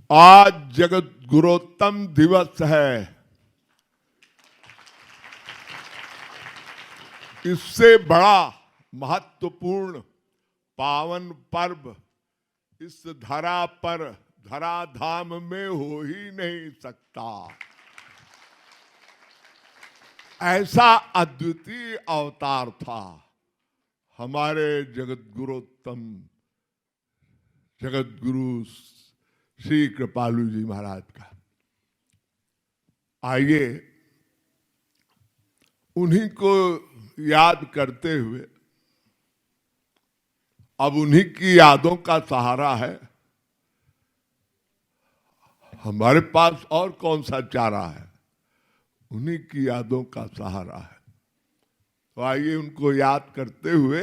आज जगत गुरोत्तम दिवस है। इससे बड़ा महत्वपूर्ण पावन पर्व इस धरा पर, धराधाम में हो ही नहीं सकता। ऐसा अद्वितीय अवतार था हमारे जगत गुरोत्तम जगत गुरु श्री कृपालु जी महाराज का। आइए उन्हीं को याद करते हुए, अब उन्हीं की यादों का सहारा है, हमारे पास और कौन सा चारा है, उन्हीं की यादों का सहारा है। तो आइए उनको याद करते हुए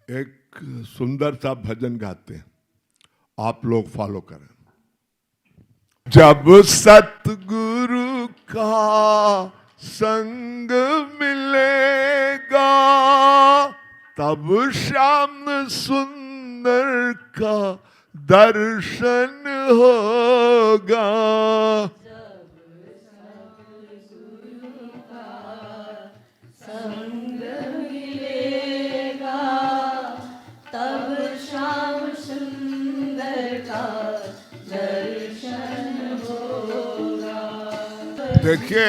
एक सुंदर सा भजन गाते हैं, आप लोग फॉलो करें। जब सतगुरु का संग मिलेगा तब श्याम सुंदर का दर्शन होगा। देखिए,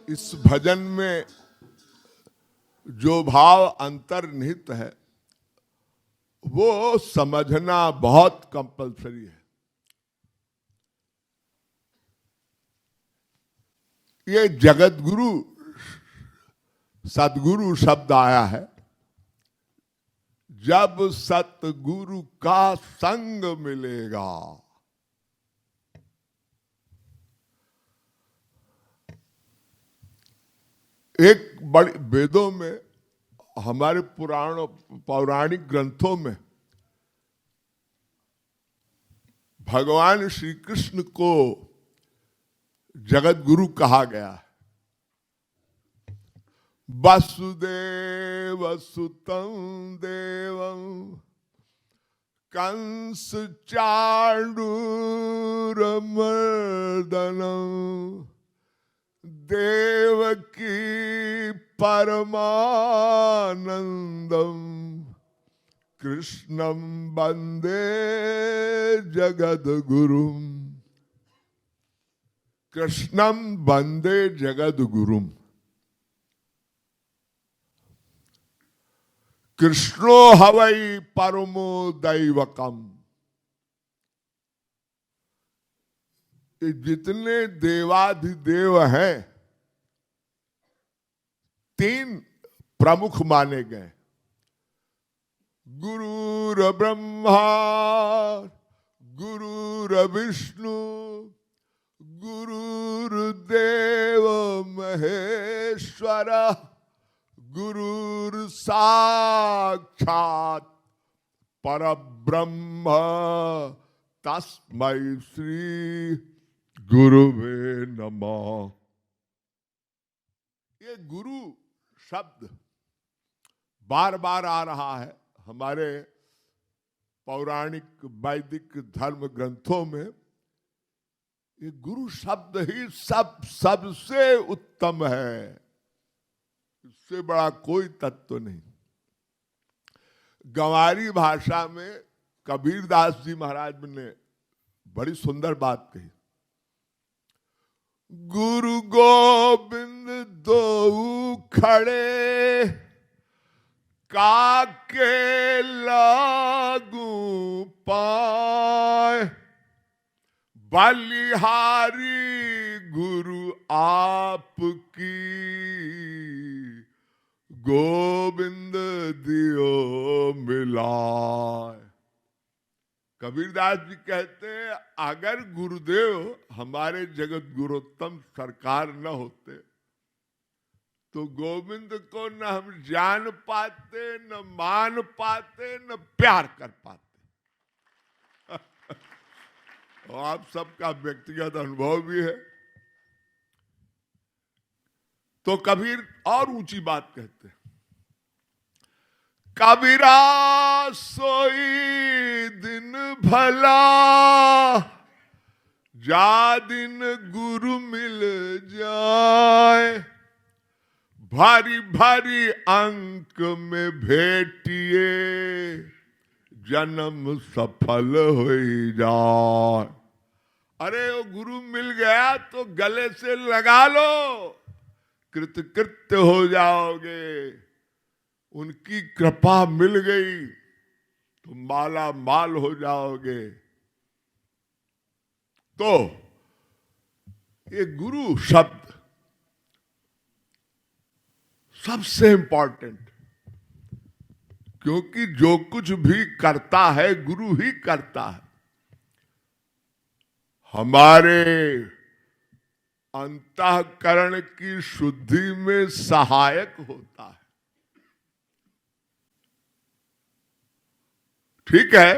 इस भजन में जो भाव अंतर्निहित है वो समझना बहुत कंपलसरी है। ये जगत गुरु सदगुरु शब्द आया है। जब सतगुरु का संग मिलेगा, एक बड़े वेदों में, हमारे पौराणिक ग्रंथों में भगवान श्री कृष्ण को जगत गुरु कहा गया है। वसुदेव सुतं देवं कंस चाणूरमर्दनं देवकी परमानंदम कृष्णं वंदे जगद्गुरुम। कृष्णं वंदे जगद्गुरुम। कृष्णो हवै परमो दैवकम। जितने देवाधिदेव हैं, तीन प्रमुख माने गए। गुरुर ब्रह्मा, गुरुर विष्णु, गुरुर्देव महेश्वर, गुरुर साक्षात परब्रह्म तस्मै श्री गुरुवे नमः। ये गुरु शब्द बार बार आ रहा है हमारे पौराणिक वैदिक धर्म ग्रंथों में। ये गुरु शब्द ही सबसे उत्तम है, इससे बड़ा कोई तत्व नहीं। गंवारी भाषा में कबीरदास जी महाराज ने बड़ी सुंदर बात कही। गुरु गोविंद दो खड़े काके लागू पाए, बलिहारी गुरु आपकी गोविंद दियो मिलाए। कबीरदास जी कहते हैं, अगर गुरुदेव हमारे जगत गुरोत्तम सरकार न होते तो गोविंद को न हम जान पाते, न मान पाते, न प्यार कर पाते। और आप सबका व्यक्तिगत अनुभव भी है। तो कबीर और ऊंची बात कहते हैं, कबीरा सोई दिन भला जा दिन गुरु मिल जाए, भारी भारी अंक में भेटिए जन्म सफल हो जाए। अरे वो गुरु मिल गया तो गले से लगा लो, कृतकृत्य हो जाओगे। उनकी कृपा मिल गई तो माला माल हो जाओगे। तो ये गुरु शब्द सबसे इंपॉर्टेंट, क्योंकि जो कुछ भी करता है गुरु ही करता है। हमारे अंतःकरण की शुद्धि में सहायक होता है। ठीक है,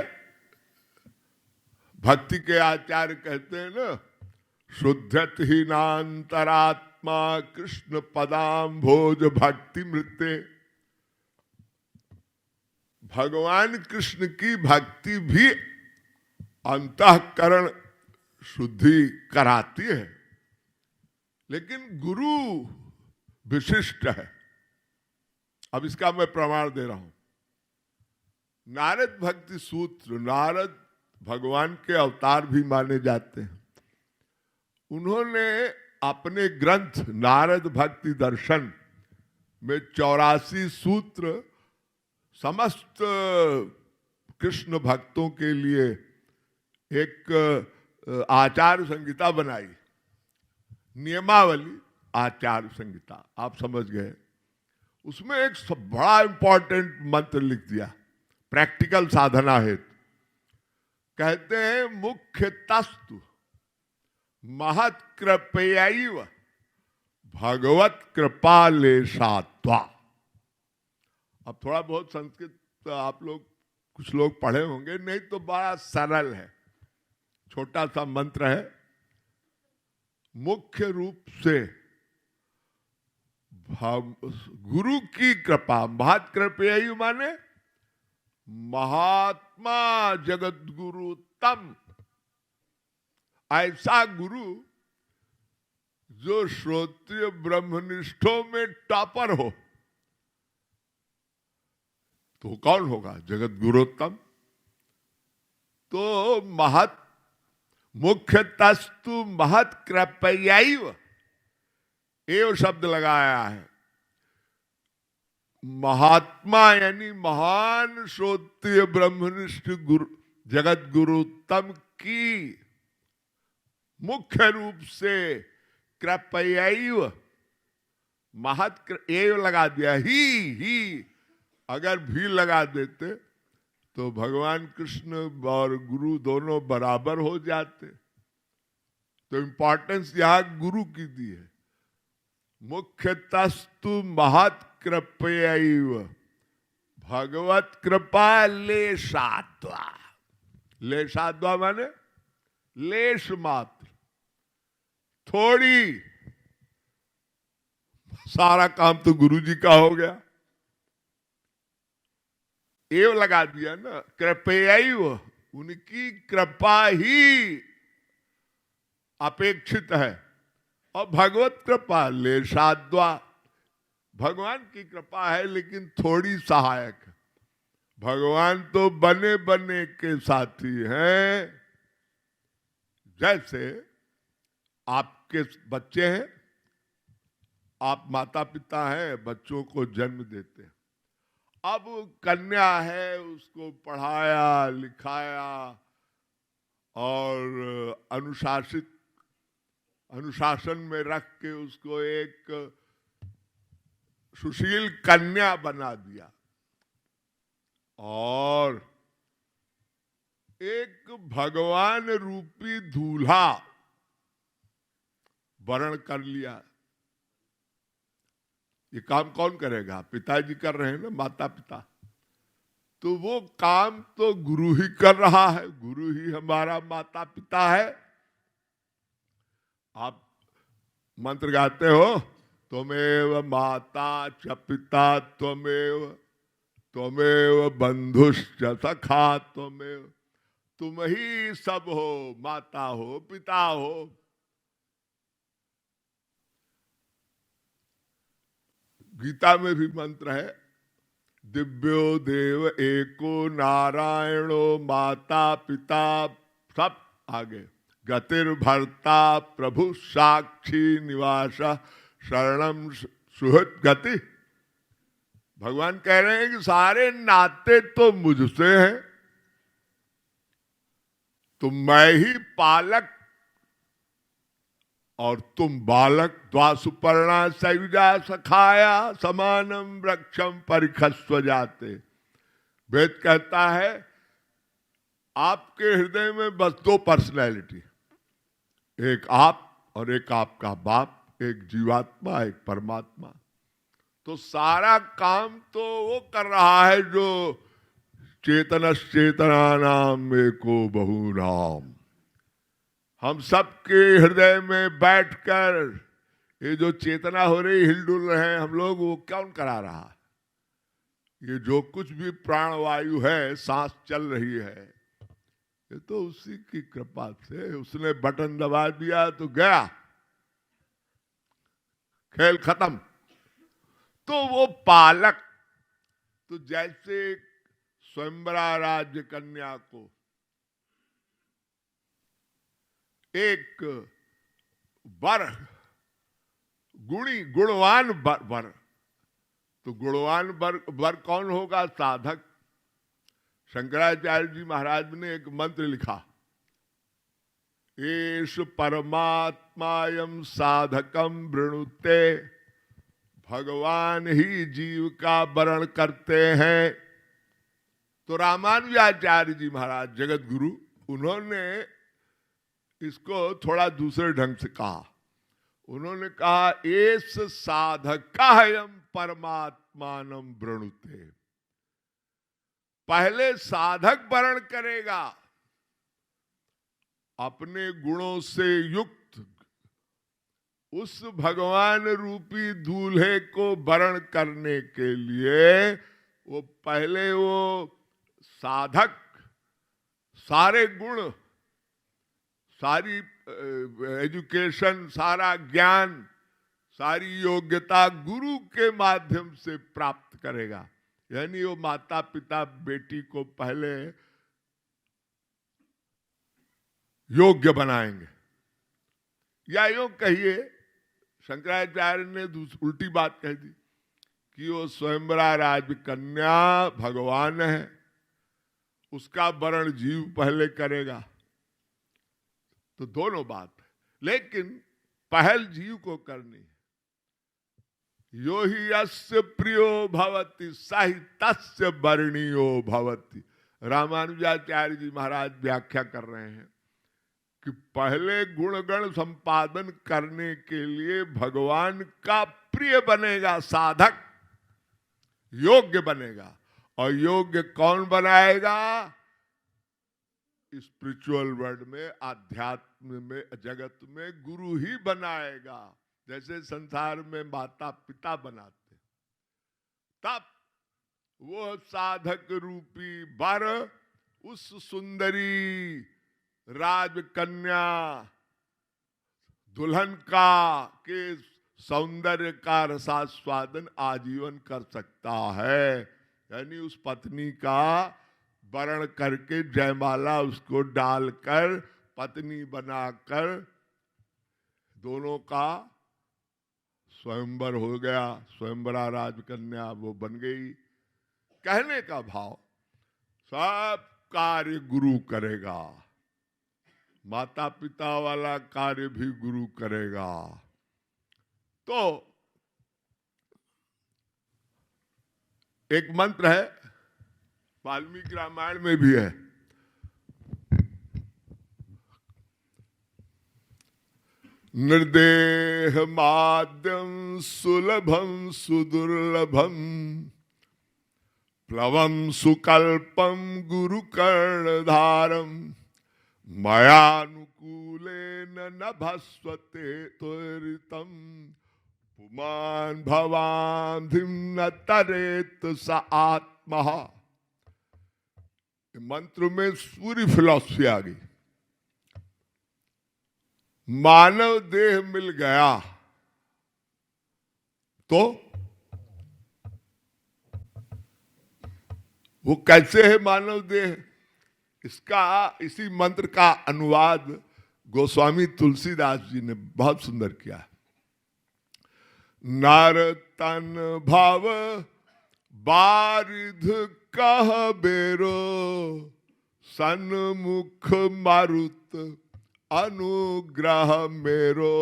भक्ति के आचार्य कहते हैं ना, शुद्धत ही नांतरात्मा कृष्ण पदाम भोज भक्ति मृत्य। भगवान कृष्ण की भक्ति भी अंतःकरण शुद्धि कराती है, लेकिन गुरु विशिष्ट है। अब इसका मैं प्रमाण दे रहा हूं। नारद भक्ति सूत्र, नारद भगवान के अवतार भी माने जाते हैं। उन्होंने अपने ग्रंथ नारद भक्ति दर्शन में 84 सूत्र समस्त कृष्ण भक्तों के लिए एक आचार संहिता बनाई, नियमावली आचार संहिता, आप समझ गए। उसमें एक बड़ा इंपॉर्टेंट मंत्र लिख दिया प्रैक्टिकल साधना हेतु। कहते हैं मुख्य तस्तु महत कृपयैव भगवत कृपा लेशात्वा। अब थोड़ा बहुत संस्कृत आप लोग कुछ लोग पढ़े होंगे, नहीं तो बड़ा सरल है, छोटा सा मंत्र है। मुख्य रूप से गुरु की कृपा, महत कृपयैव माने महात्मा जगत गुरु तम, ऐसा गुरु जो श्रोत्रिय ब्रह्मनिष्ठों में टॉपर हो। तो कौन होगा? जगत गुरुत्तम। तो महत मुख्य तस्तु महत कृपयैव, एव शब्द लगाया है। महात्मा यानी महान श्रोत्रिय ब्रह्मनिष्ठ गुरु जगत गुरुत्तम की मुख्य रूप से कृपयैव, महत एव लगा दिया, ही अगर भी लगा देते तो भगवान कृष्ण और गुरु दोनों बराबर हो जाते। तो इंपॉर्टेंस यहां गुरु की दी है। मुख्य तस्तु महत कृपयैव भगवत कृपा लेशात्वा। लेशात्वा माने लेश मात्र, थोड़ी। सारा काम तो गुरु जी का हो गया, एव लगा दिया ना। कृपयैव, उनकी कृपा ही अपेक्षित है, और भगवत कृपा लेशाद्वा, भगवान की कृपा है लेकिन थोड़ी सहायक है। भगवान तो बने बने के साथी हैं। जैसे आपके बच्चे हैं, आप माता पिता हैं, बच्चों को जन्म देते हैं। अब कन्या है, उसको पढ़ाया लिखाया और अनुशासन में रख के उसको एक सुशील कन्या बना दिया, और एक भगवान रूपी दूल्हा वरण कर लिया। ये काम कौन करेगा? पिताजी कर रहे हैं ना, माता पिता। तो वो काम तो गुरु ही कर रहा है, गुरु ही हमारा माता पिता है। आप मंत्र गाते हो, त्वमेव माता च पिता त्वमेव, त्वमेव बंधुश्च सखा त्वमेव। तुम ही सब हो, माता हो, पिता हो। गीता में भी मंत्र है, दिव्यो देव एको नारायणो माता पिता, सब आगे, गतिर्भर्ता प्रभु साक्षी निवास शरणम सुहृद गति। भगवान कह रहे हैं कि सारे नाते तो मुझसे हैं, तो मैं ही पालक और तुम बालक। द्वासुपर्णा सयुजा सखाया समानम वृक्षम परिखस्व जाते। वेद कहता है आपके हृदय में बस दो पर्सनैलिटी, एक आप और एक आपका बाप, एक जीवात्मा एक परमात्मा। तो सारा काम तो वो कर रहा है जो चेतनश्चेतना नाम एको बहुनाम। हम सबके हृदय में बैठकर ये जो चेतना हो रही, हिलडुल रहे हैं हम लोग, वो कौन करा रहा है? ये जो कुछ भी प्राणवायु है, सांस चल रही है, ये तो उसी की कृपा से। उसने बटन दबा दिया तो गया, खेल खत्म। तो वो पालक, तो जैसे स्वयंवरा राज्य कन्या को एक वर, गुणवान वर, तो गुणवान वर कौन होगा? साधक। शंकराचार्य जी महाराज ने एक मंत्र लिखा, एष परमात्मायम साधकम वृणुते। भगवान ही जीव का वर्ण करते हैं। तो रामानुजाचार्य जी महाराज जगत गुरु, उन्होंने इसको थोड़ा दूसरे ढंग से कहा। उन्होंने कहा एस साधकायम परमात्मानम वृणुते। पहले साधक वर्ण करेगा, अपने गुणों से युक्त उस भगवान रूपी दूल्हे को वर्ण करने के लिए वो पहले वो साधक सारे गुण, सारी एजुकेशन, सारा ज्ञान, सारी योग्यता गुरु के माध्यम से प्राप्त करेगा। यानी वो माता पिता बेटी को पहले योग्य बनाएंगे। या यूं कहिए, शंकराचार्य ने उल्टी बात कह दी कि वो स्वयंवरा राज कन्या भगवान है, उसका वर्ण जीव पहले करेगा। तो दोनों बात है, लेकिन पहल जीव को करनी है। यो ही यस्य प्रियो भवति सहि तस्य वर्णीयो भवति। रामानुजाचार्य जी महाराज व्याख्या कर रहे हैं कि पहले गुणगण संपादन करने के लिए भगवान का प्रिय बनेगा साधक, योग्य बनेगा। और योग्य कौन बनाएगा? स्पिरिचुअल वर्ल्ड में, आध्यात्म में, जगत में गुरु ही बनाएगा। जैसे संसार में माता पिता बनाते, तब वो साधक रूपी वर उस सुंदरी राजकन्या दुल्हन का के सौंदर्य का रसास्वादन आजीवन कर सकता है। यानी उस पत्नी का वर्ण करके जयमाला उसको डालकर पत्नी बनाकर दोनों का स्वयंवर हो गया। स्वयंवरा राजकन्या वो बन गई। कहने का भाव, सब कार्य गुरु करेगा, माता पिता वाला कार्य भी गुरु करेगा। तो एक मंत्र है, वाल्मीकि रामायण में भी है, निर्देह माद्यम सुलभम सुदुर्लभम प्लवम सुकल्पम गुरु कर्णधारम मयानुकूलेन नभस्वते त्वरितम पुमान भवान्धिम न तरेत स आत्मा। मंत्र में पूरी फिलॉसफी आ गई। मानव देह मिल गया तो वो कैसे है मानव देह, इसी मंत्र का अनुवाद गोस्वामी तुलसीदास जी ने बहुत सुंदर किया है। नार तन भाव बारिध कह बेरो, सन्मुख मारुत अनुग्रह मेरो।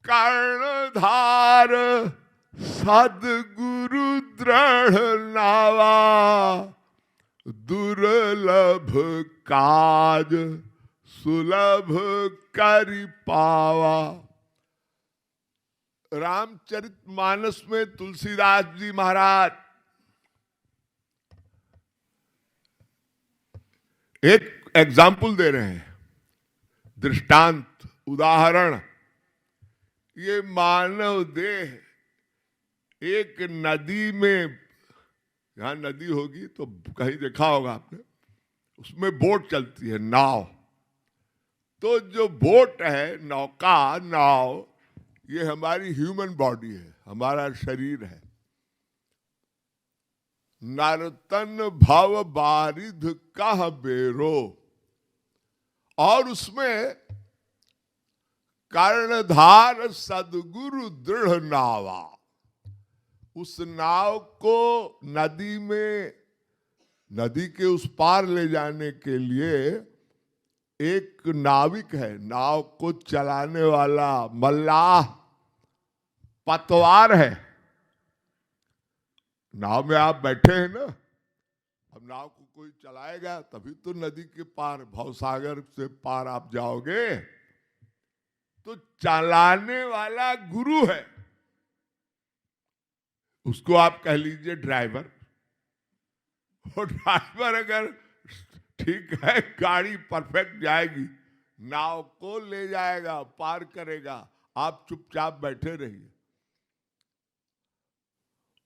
कर्णधार सदगुरु दृढ़ नावा, दुर्लभ काज सुलभ करि पावा। रामचरितमानस में तुलसीदास जी महाराज एक एग्जाम्पल दे रहे हैं, दृष्टांत, उदाहरण। ये मानव देह एक नदी में, यहां नदी होगी तो कहीं देखा होगा आपने, उसमें बोट चलती है, नाव। तो जो बोट है, नौका, नाव, ये हमारी ह्यूमन बॉडी है, हमारा शरीर है। नर्तन भव बारिध कह बेरो, और उसमें कर्णधार सदगुरु दृढ़ नावा। उस नाव को नदी में, नदी के उस पार ले जाने के लिए एक नाविक है, नाव को चलाने वाला मल्लाह, पतवार है। नाव में आप बैठे हैं ना, अब नाव को कोई चलाएगा तभी तो नदी के पार, भवसागर से पार आप जाओगे। तो चलाने वाला गुरु है, उसको आप कह लीजिए ड्राइवर। और ड्राइवर अगर ठीक है, गाड़ी परफेक्ट जाएगी, नाव को ले जाएगा, पार करेगा, आप चुपचाप बैठे रहिए।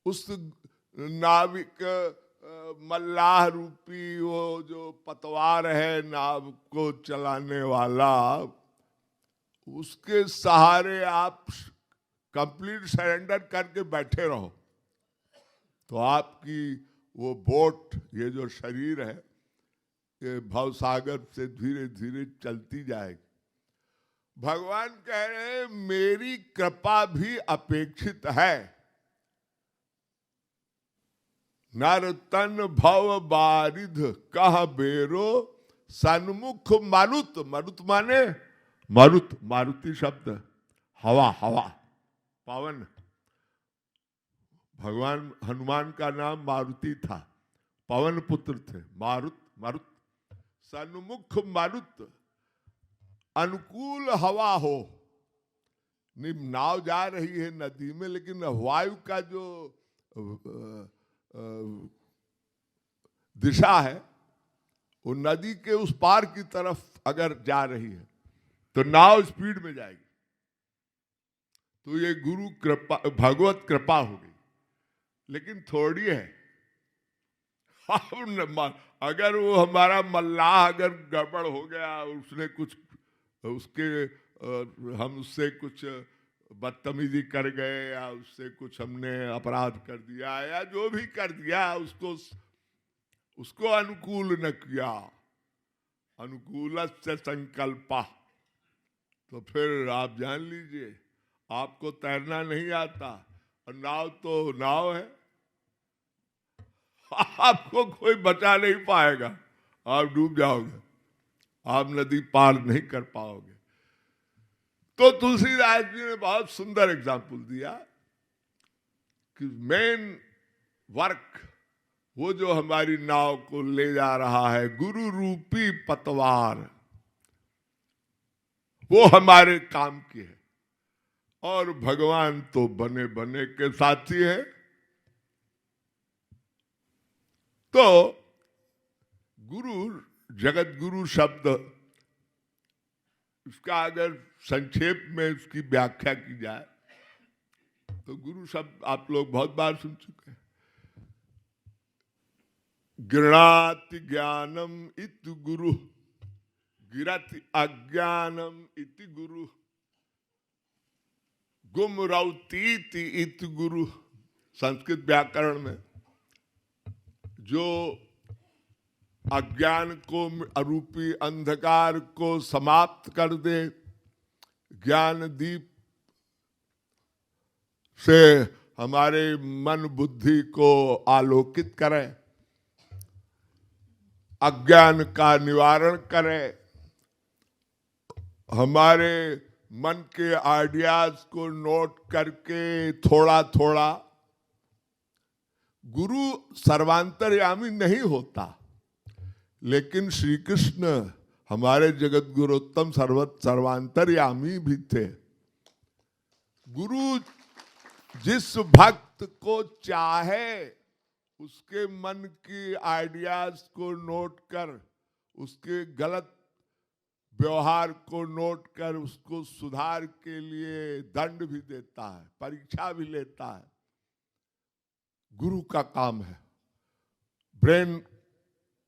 उस नाविक मल्लाह रूपी वो जो पतवार है, नाव को चलाने वाला, उसके सहारे आप कंप्लीट सरेंडर करके बैठे रहो, तो आपकी वो बोट, ये जो शरीर है, ये भवसागर से धीरे धीरे चलती जाएगी। भगवान कह रहे हैं मेरी कृपा भी अपेक्षित है। नर तन भव बारिध कह बेरो, सन्मुख मारुत। मारुत माने मारुत, मारुति शब्द, हवा, हवा, पवन। भगवान हनुमान का नाम मारुति था, पवन पुत्र थे, मारुत, मारुत। सन्मुख मारुत, अनुकूल हवा हो। नाव जा रही है नदी में, लेकिन वायु का जो दिशा है वो नदी के उस पार की तरफ अगर जा रही है तो नाव स्पीड में जाएगी। तो ये गुरु कृपा, भगवत कृपा हो गई, लेकिन थोड़ी है। अगर वो हमारा मल्लाह अगर गड़बड़ हो गया, उसने कुछ उसके हम उससे कुछ बदतमीजी कर गए, या उससे कुछ हमने अपराध कर दिया, या जो भी कर दिया, उसको अनुकूल न किया, अनुकूल से संकल्पा, तो फिर आप जान लीजिए आपको तैरना नहीं आता, और नाव तो नाव है, आपको कोई बचा नहीं पाएगा, आप डूब जाओगे, आप नदी पार नहीं कर पाओगे। तो तुलसीदास जी ने बहुत सुंदर एग्जाम्पल दिया कि मेन वर्क, वो जो हमारी नाव को ले जा रहा है, गुरु रूपी पतवार, वो हमारे काम की है। और भगवान तो बने बने के साथी है। तो गुरु, जगत गुरु शब्द, इसका अगर संक्षेप में इसकी व्याख्या की जाए तो गुरु शब्द आप लोग बहुत बार सुन चुके हैं गृणाति ज्ञानम इति गुरु, गिरति अज्ञानम इति गुरु, गुमरौतीति इति गुरु। संस्कृत व्याकरण में जो अज्ञान को, अरूपी अंधकार को समाप्त कर दे, ज्ञान दीप से हमारे मन बुद्धि को आलोकित करे, अज्ञान का निवारण करे, हमारे मन के आइडियाज को नोट करके थोड़ा थोड़ा। गुरु सर्वांतर्यामी नहीं होता, लेकिन श्री कृष्ण हमारे जगत गुरुत्तम सर्वांतर्यामी भी थे। गुरु जिस भक्त को चाहे उसके मन की आइडियाज को नोट कर, उसके गलत व्यवहार को नोट कर उसको सुधार के लिए दंड भी देता है, परीक्षा भी लेता है। गुरु का काम है। ब्रेन,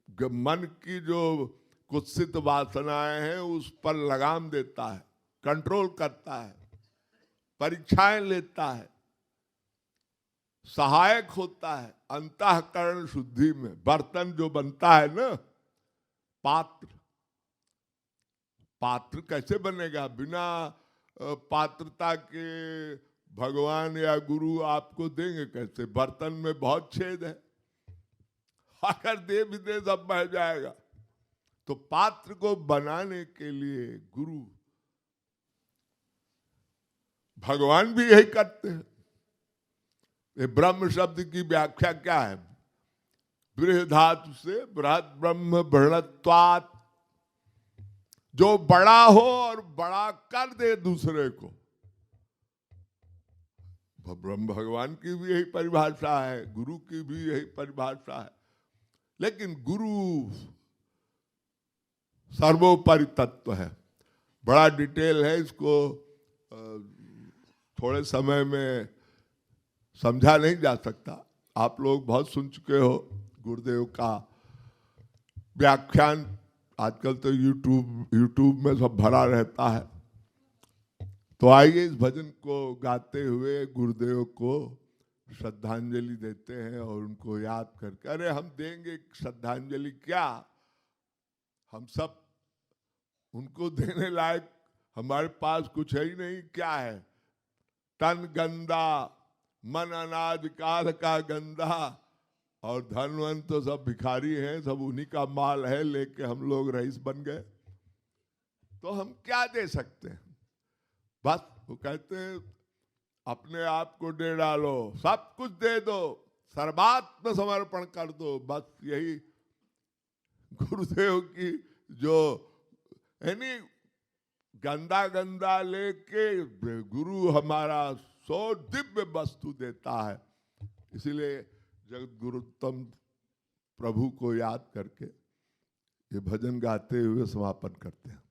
मन की जो कुत्सित वासनाएं हैं उस पर लगाम देता है, कंट्रोल करता है, परीक्षाएं लेता है, सहायक होता है अंतःकरण शुद्धि में। बर्तन जो बनता है ना, पात्र, पात्र कैसे बनेगा बिना पात्रता के? भगवान या गुरु आपको देंगे कैसे? बर्तन में बहुत छेद है, अगर दे भी दे सब बह जाएगा। तो पात्र को बनाने के लिए गुरु, भगवान भी यही करते हैं। ये ब्रह्म शब्द की व्याख्या क्या है? बृहधातु से बृहद ब्रह्म बृहत्वात्, जो बड़ा हो और बड़ा कर दे दूसरे को। ब्रह्म भगवान की भी यही परिभाषा है, गुरु की भी यही परिभाषा है। लेकिन गुरु सर्वोपरि तत्व है, बड़ा डिटेल है, इसको थोड़े समय में समझा नहीं जा सकता। आप लोग बहुत सुन चुके हो गुरुदेव का व्याख्यान, आजकल तो यूट्यूब में सब भरा रहता है। तो आइए इस भजन को गाते हुए गुरुदेव को श्रद्धांजलि देते हैं और उनको याद करके। अरे हम देंगे श्रद्धांजलि क्या, हम सब उनको देने लायक हमारे पास कुछ है ही नहीं। क्या है? तन गंदा, मन अनाज काल का गंदा, और धनवन तो सब भिखारी हैं, सब उन्हीं का माल है, लेके हम लोग रईस बन गए। तो हम क्या दे सकते हैं? बस वो कहते हैं अपने आप को दे डालो, सब कुछ दे दो, सर्वात्म समर्पण कर दो। बस यही गुरुदेव की जो यानी गंदा गंदा लेके गुरु हमारा सो दिव्य वस्तु देता है। इसीलिए जगत गुरुत्तम प्रभु को याद करके ये भजन गाते हुए समापन करते हैं।